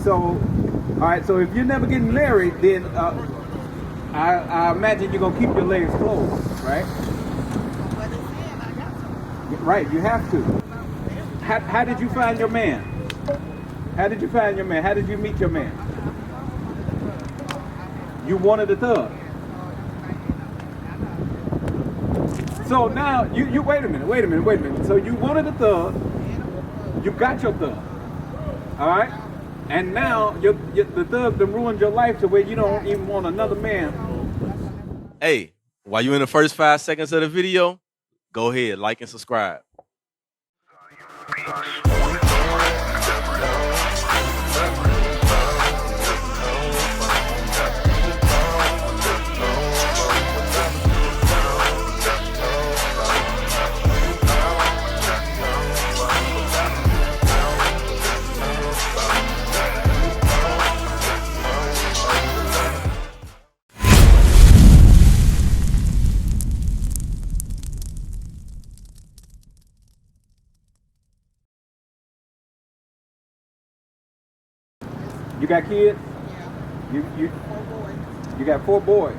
So, all right, so if you're never getting married, then I imagine you're going to keep your legs closed, right? Right, you have to. How did you find your man? How did you find your man? How did you meet your man? You wanted a thug. So now, you wait a minute. So you wanted a thug, you got your thug, all right? And now the thug that ruined your life to where you don't even want another man. Hey, while you're in the first 5 seconds of the video, go ahead, like and subscribe. You got kids? You got 4 boys.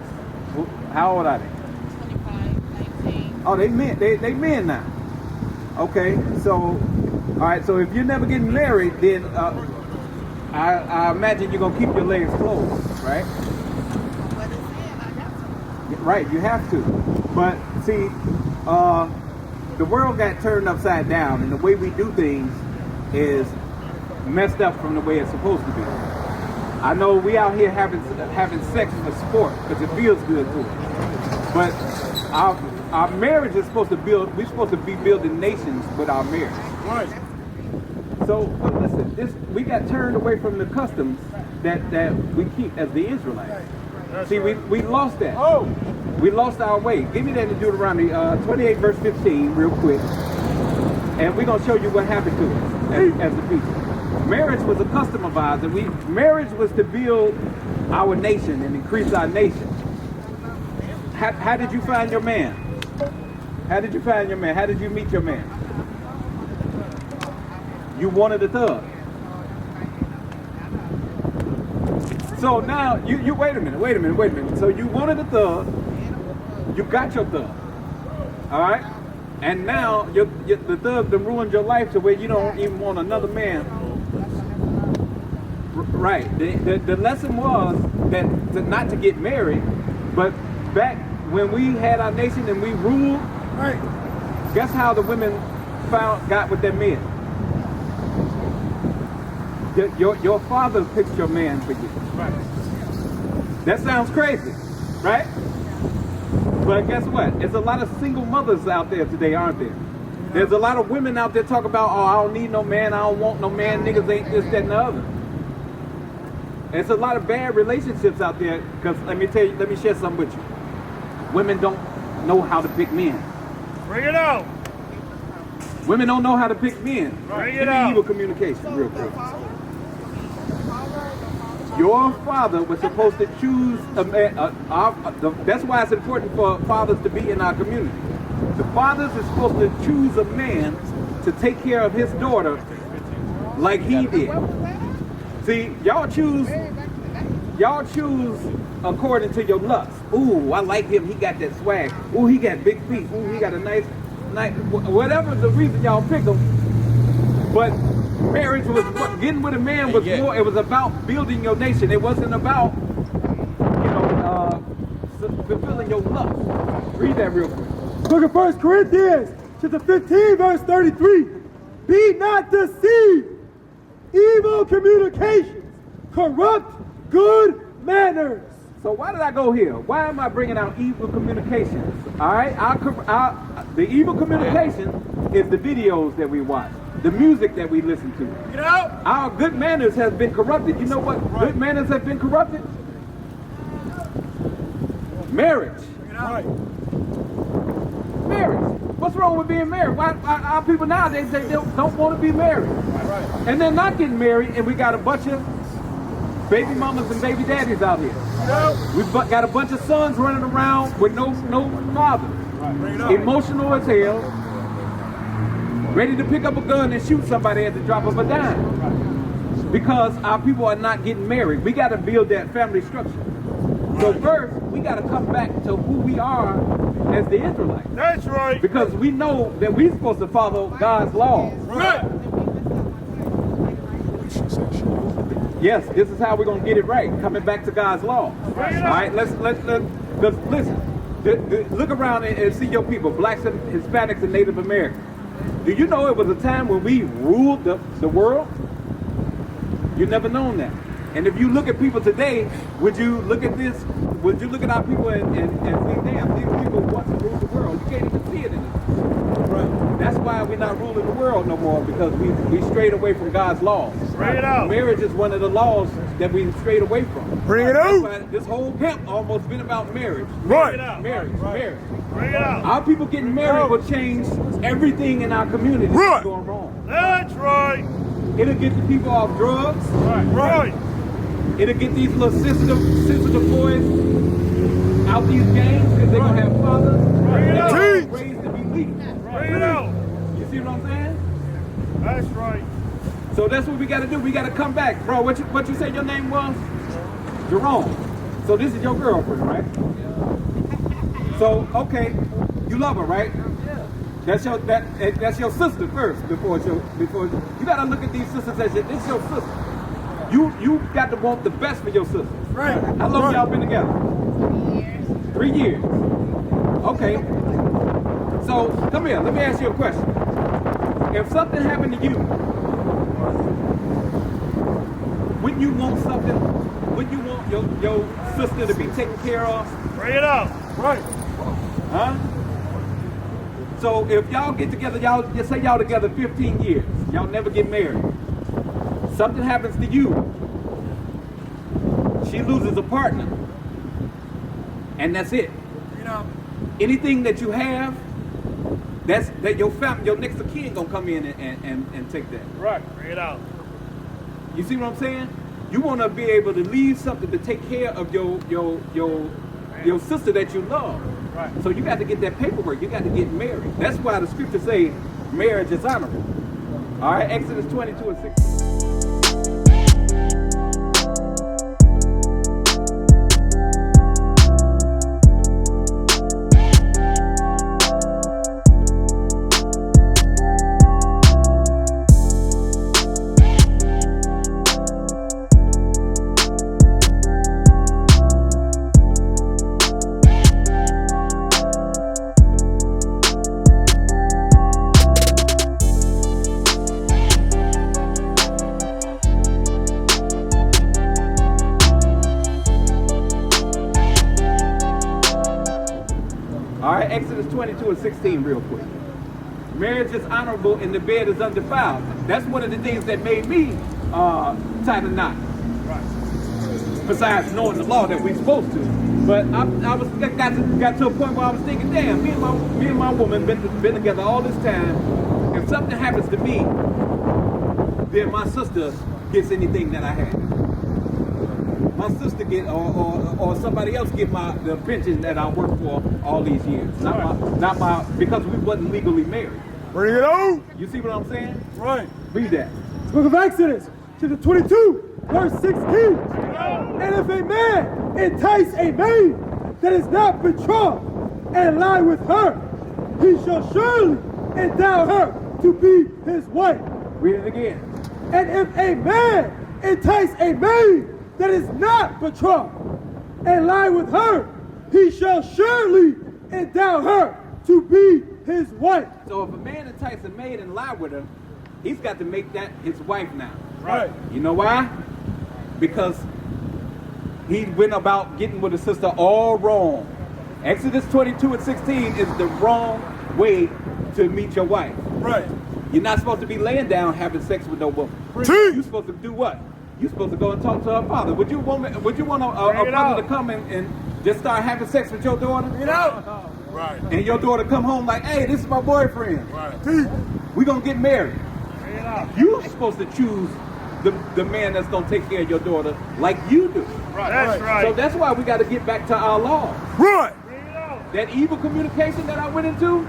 How old are they? 25, 19. Oh, they men now. Okay, so all right, so if you're never getting married, then I imagine you're gonna keep your legs closed, right? Right, you have to. But see, the world got turned upside down, and the way we do things is messed up from the way it's supposed to be. I know we out here having sex for sport because it feels good to us. But our marriage is supposed to build. We're supposed to be building nations with our marriage. Right. So listen, we got turned away from the customs that we keep as the Israelites. See, we lost that. Oh. We lost our way. Give me that in Deuteronomy 28 verse 15 real quick. And we're going to show you what happened to us as the people. Marriage was a custom of ours, and marriage was to build our nation and increase our nation. How did you find your man? How did you find your man? How did you meet your man? You wanted a thug. So now, you wait a minute. So you wanted a thug, you got your thug, all right? And now the thug that ruined your life to where you don't even want another man. Right. The lesson was that not to get married, but back when we had our nation and we ruled, Right. guess how the women got with their men? Your father picked your man for you. Right. That sounds crazy, right? But guess what? There's a lot of single mothers out there today, aren't there? There's a lot of women out there talking about, oh, I don't need no man, I don't want no man, niggas ain't this, that, and the other. There's a lot of bad relationships out there, because let me share something with you. Women don't know how to pick men. Bring it out. Women don't know how to pick men. Bring Give it me out. evil communication real quick. Your father was supposed to choose a man. That's why it's important for fathers to be in our community. The fathers are supposed to choose a man to take care of his daughter like he did. See, y'all choose according to your lust. Ooh, I like him. He got that swag. Ooh, he got big feet. Ooh, he got a nice, whatever the reason y'all pick him. But marriage was getting with a man was more. It was about building your nation. It wasn't about fulfilling your lust. Read that real quick. Look at 1 Corinthians chapter 15, verse 33. Be not deceived. Evil communications corrupt good manners. So why did I go here? Why am I bringing out evil communications? All right, the evil communication is the videos that we watch, the music that we listen to. Get out. Our good manners have been corrupted. You know what good manners have been corrupted? Marriage. Right. Marriage. What's wrong with being married? Why our people nowadays they don't want to be married, Right. and they're not getting married, and we got a bunch of baby mamas and baby daddies out here. We've got a bunch of sons running around with no father. Bring it out. Emotional as hell, ready to pick up a gun and shoot somebody at the drop of a dime. because our people are not getting married. We got to build that family structure. So first, we got to come back to who we are as the Israelites. That's right. Because we know that we're supposed to follow God's laws. Right. Yes, this is how we're going to get it right, coming back to God's law. All right, let's listen. Look around and see your people, blacks and Hispanics and Native Americans. Do you know it was a time when we ruled the world? You've never known that. And if you look at people today, would you look at this? Would you look at our people and think, damn, these people want to rule the world? You can't even see it in us. Right. That's why we're not ruling the world no more, because we strayed away from God's laws. Bring it out. Marriage is one of the laws that we strayed away from. Bring it That's out. why this whole camp almost been about marriage. Right. Marriage. Bring it out. Our people getting married will change everything in our community that's going wrong. That's right. It'll get the people off drugs. Right. It'll get these little sensitive boys out these gangs because they're going to have fathers Bring it out. raised to be legal. Bring it out. You see what I'm saying? That's right. So that's what we got to do. We got to come back. Bro, what you said your name was? Jerome. So this is your girlfriend, right? So, okay, you love her, right? That's your sister first before you got to look at these sisters as this is your sister. You got to want the best for your sister. Right. How long y'all been together? 3 years. Okay. So come here. Let me ask you a question. If something happened to you, wouldn't you want something? Wouldn't you want your sister to be taken care of? Bring it out. Right. Huh? So if y'all get together, y'all just say y'all together 15 years, y'all never get married. Something happens to you. She loses a partner. And that's it. You know. Anything that you have, that your family, your next of kin gonna come in and take that. Right. Bring it out. You see what I'm saying? You wanna be able to leave something to take care of your sister that you love. Right. So you got to get that paperwork. You got to get married. That's why the scriptures say marriage is honorable. All right, Exodus 22 and 16. All right, Exodus 22 and 16 real quick. Marriage is honorable and the bed is undefiled. That's one of the things that made me tie the knot. Right. Besides knowing the law that we're supposed to. But I got to a point where I was thinking, damn, me and my woman been together all this time. If something happens to me, then my sister gets anything that I have. My sister get or somebody else get the pension that I worked for all these years. Not my because we wasn't legally married. Bring it out. You see what I'm saying? Right. Read that. Book of Exodus, chapter 22, verse 16. And if a man entice a maid that is not betrothed and lie with her, he shall surely endow her to be his wife. Read it again. And if a man entice a maid that is not betrothed and lie with her, he shall surely endow her to be his wife. So if a man entices a maid and lie with her, he's got to make that his wife now. Right. You know why? Because he went about getting with a sister all wrong. Exodus 22 and 16 is the wrong way to meet your wife. Right. You're not supposed to be laying down having sex with no woman. You're supposed to do what? You're supposed to go and talk to her father. Would you want a brother to come and just start having sex with your daughter? You know? Right. And your daughter come home like, hey, this is my boyfriend. Right. We're going to get married. Right. You're supposed to choose the man that's going to take care of your daughter like you do. Right. That's right. So that's why we got to get back to our laws. Right. That evil communication that I went into,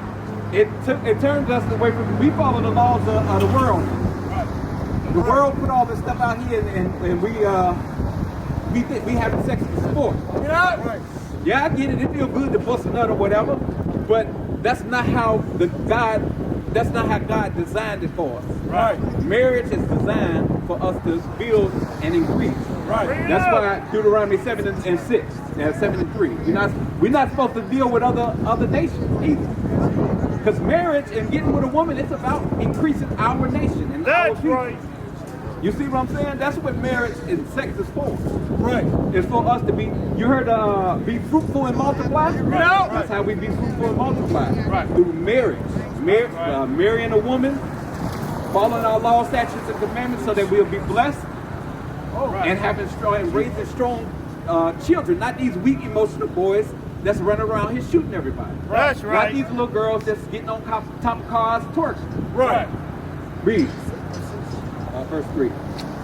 it turns us away from, we follow the laws of the world. Right. The world put all this stuff out here, and we think we having sex as a sport. Right. Yeah, I get it. It feels good to bust a nut or whatever, but that's not how God designed it for us. Right. Marriage is designed for us to build and increase. Right. That's why Deuteronomy 7 and 6, 7 and 3. We're not supposed to deal with other nations either. Because marriage and getting with a woman, it's about increasing our nation and our people. Right. You see what I'm saying? That's what marriage and sex is for. Right. It's for us to be, you heard be fruitful and multiply? Right. That's how we be fruitful and multiply. Right. Through marriage. Marrying a woman, following our law, statutes, and commandments so that we'll be blessed and having strong and raising strong children, not these weak emotional boys that's running around here shooting everybody. That's right. Not these little girls that's getting on top of cars twerking. Right. Read. Verse 3.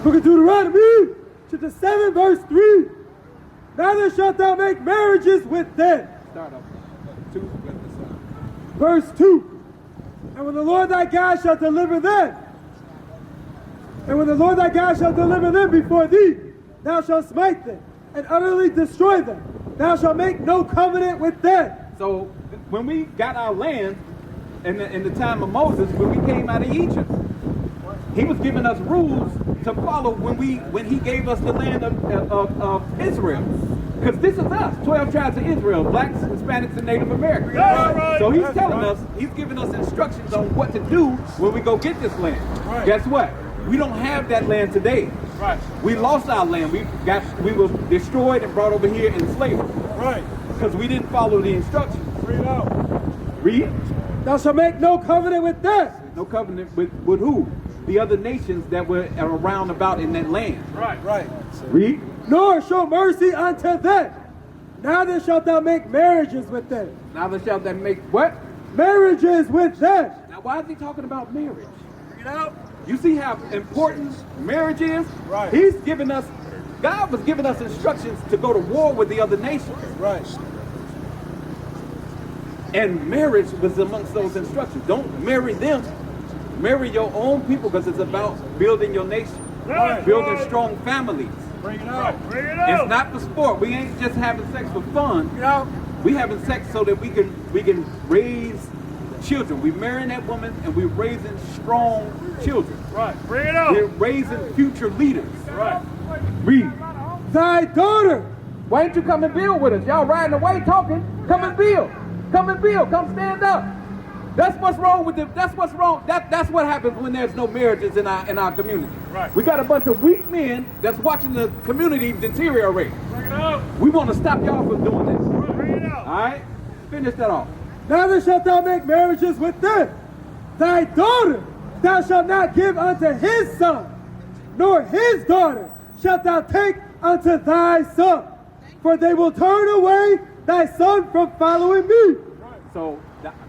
Book of Deuteronomy, chapter 7, verse 3. Neither shalt thou make marriages with them. Start off. 2. Verse 2. And when the Lord thy God shall deliver them, before thee, thou shalt smite them and utterly destroy them. Thou shalt make no covenant with them. So when we got our land in the time of Moses, when we came out of Egypt, he was giving us rules to follow when he gave us the land of Israel. Because this is us, 12 tribes of Israel, blacks, Hispanics, and Native Americans. Right. So he's telling us, he's giving us instructions on what to do when we go get this land. Right. Guess what? We don't have that land today. Right. We lost our land. We were destroyed and brought over here in slavery. Right. Because we didn't follow the instructions. Read out. Read. Thou shalt make no covenant with them. No covenant with who? The other nations that were around about in that land. Right. Read. Nor show mercy unto them. Neither shalt thou make marriages with them. Neither shalt thou make what? Marriages with them. Now why is he talking about marriage? Read out. You see how important marriage is? Right. God was giving us instructions to go to war with the other nations. Right. And marriage was amongst those instructions. Don't marry them. Marry your own people because it's about building your nation. Right. Building strong families. Bring it out. It's not for sport. We ain't just having sex for fun. Get out. We having sex so that we can raise children. We marrying that woman and we're raising strong children. Right. Bring it out. We're raising future leaders. Right. Read. Thy daughter. Why ain't you come and build with us? Y'all riding away talking. Come and build. Come and build. Come stand up. That's what's wrong with them. That's what's wrong. That's what happens when there's no marriages in our community. Right. We got a bunch of weak men that's watching the community deteriorate. Bring it out. We want to stop y'all from doing this. Bring it out. All right? Finish that off. Neither shalt thou make marriages with them. Thy daughter thou shalt not give unto his son, nor his daughter shalt thou take unto thy son. For they will turn away thy son from following me. So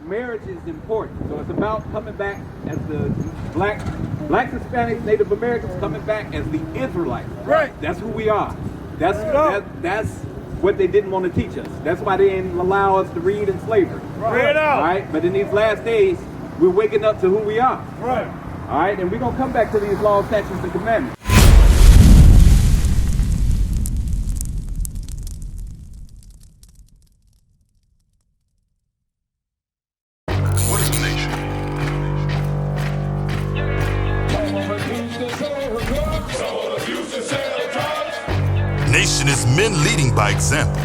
marriage is important. So it's about coming back as the blacks, Hispanics, Native Americans coming back as the Israelites. Right. That's who we are. That's what they didn't want to teach us. That's why they didn't allow us to read in slavery. Bring it out. All right. But in these last days, we're waking up to who we are. Right. All right. And we're gonna come back to these laws, statutes, and commandments. What is a nation? Nation is men leading by example.